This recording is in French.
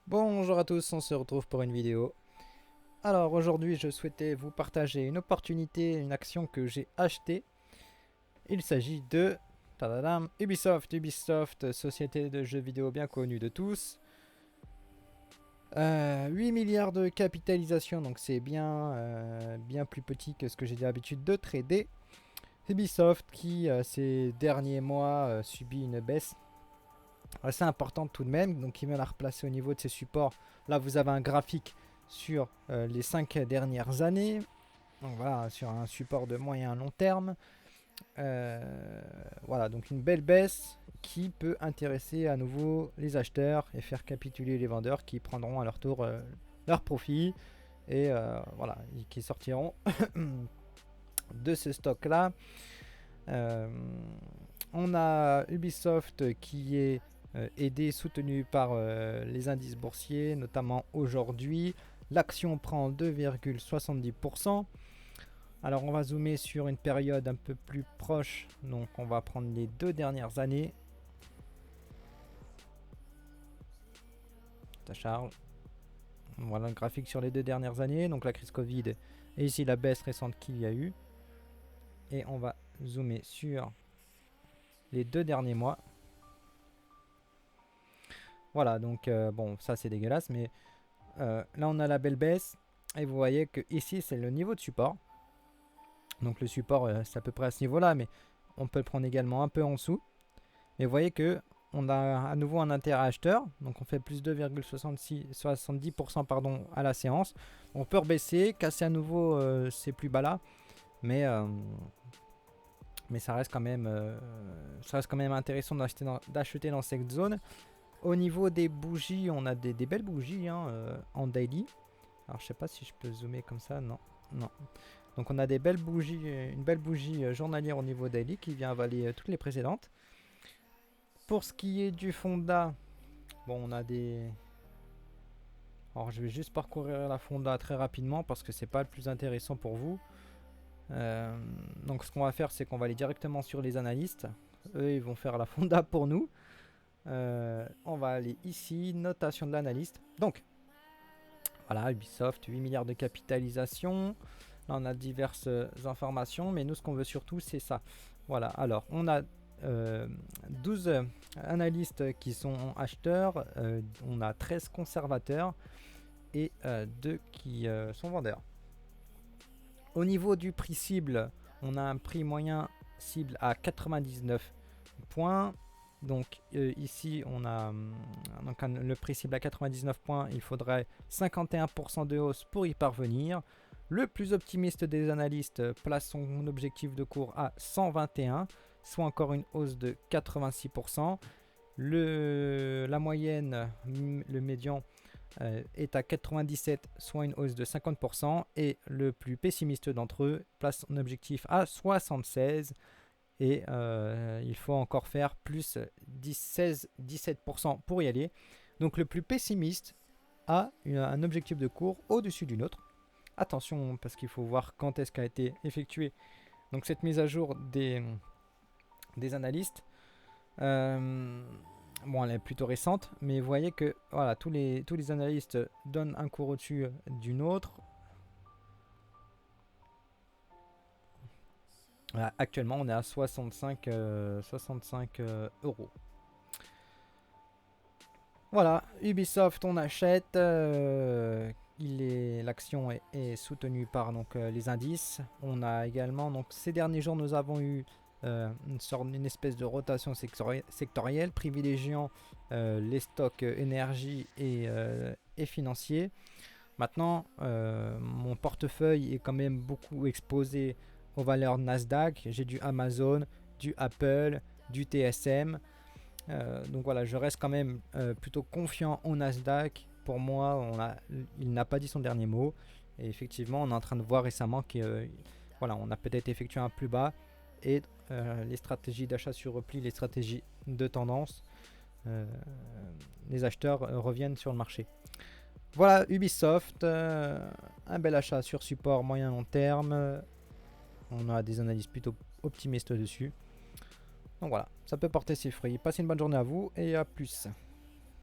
Bonjour à tous, on se retrouve pour une vidéo. Alors aujourd'hui je souhaitais vous partager une opportunité, une action que j'ai achetée. Il s'agit de tadadam, Ubisoft. Ubisoft, société de jeux vidéo bien connue de tous. 8 milliards de capitalisation, donc c'est bien plus petit que ce que j'ai l'habitude de trader. Ubisoft qui ces derniers mois subit une baisse assez importante tout de même, donc il va la replacer au niveau de ses supports. Là vous avez un graphique sur les 5 dernières années, donc voilà, sur un support de moyen à long terme. Voilà, donc une belle baisse qui peut intéresser à nouveau les acheteurs et faire capituler les vendeurs qui prendront à leur tour leur profit et voilà, qui sortiront de ce stock là. Euh, on a Ubisoft qui est aidé, soutenu par les indices boursiers, notamment aujourd'hui. L'action prend 2,70%. Alors on va zoomer sur une période un peu plus proche, donc on va prendre les 2 dernières années. Ça charge. Voilà le graphique sur les 2 dernières années, donc la crise Covid et ici la baisse récente qu'il y a eu. Et on va zoomer sur les 2 derniers mois. Voilà, donc bon, ça c'est dégueulasse, mais là on a la belle baisse. Et vous voyez que ici c'est le niveau de support. Donc le support c'est à peu près à ce niveau là, mais on peut le prendre également un peu en dessous. Mais vous voyez que on a à nouveau un intérêt acheteur, donc on fait plus 2,70% pardon, à la séance. On peut rebaisser, casser à nouveau ces plus bas là, mais, euh, mais ça reste quand même intéressant d'acheter dans cette zone. Au niveau des bougies, on a des belles bougies hein, en daily. Alors je sais pas si je peux zoomer comme ça, non. Non. Donc on a des belles bougies, une belle bougie journalière au niveau daily qui vient avaler toutes les précédentes. Pour ce qui est du Fonda, bon on a des... Alors je vais juste parcourir la Fonda très rapidement parce que c'est pas le plus intéressant pour vous. Donc ce qu'on va faire c'est qu'on va aller directement sur les analystes. Eux ils vont faire la Fonda pour nous. On va aller ici, notation de l'analyste. Donc voilà, Ubisoft, 8 milliards de capitalisation. Là, on a diverses informations, mais nous, ce qu'on veut surtout, c'est ça. Voilà, alors, on a 12 analystes qui sont acheteurs, on a 13 conservateurs et 2 qui sont vendeurs. Au niveau du prix cible, on a un prix moyen cible à 99 points. Donc ici on a donc le prix cible à 99 points, il faudrait 51% de hausse pour y parvenir. Le plus optimiste des analystes place son objectif de cours à 121, soit encore une hausse de 86%. La moyenne, le médian est à 97, soit une hausse de 50%. Et le plus pessimiste d'entre eux place son objectif à 76. Et il faut encore faire plus 16-17% pour y aller. Donc le plus pessimiste a un objectif de cours au-dessus d'une autre. Attention parce qu'il faut voir quand est-ce qu'a été effectuée donc cette mise à jour des analystes. Bon, elle est plutôt récente, mais vous voyez que voilà, tous les analystes donnent un cours au-dessus d'une autre. Voilà, actuellement, on est à 65 euros. Voilà, Ubisoft, on achète. L'action est soutenue par donc, les indices. On a également, donc ces derniers jours, nous avons eu une espèce de rotation sectorielle, privilégiant les stocks énergie et financiers. Maintenant, mon portefeuille est quand même beaucoup exposé aux valeurs Nasdaq. J'ai du Amazon, du Apple, du TSM. Donc voilà, je reste quand même plutôt confiant au Nasdaq. Pour moi, il n'a pas dit son dernier mot. Et effectivement, on est en train de voir récemment qu'on voilà, on a peut-être effectué un plus bas. Et les stratégies d'achat sur repli, les stratégies de tendance, euh, les acheteurs reviennent sur le marché. Voilà, Ubisoft, un bel achat sur support moyen long terme. On a des analyses plutôt optimistes dessus. Donc voilà, ça peut porter ses fruits. Passez une bonne journée à vous et à plus.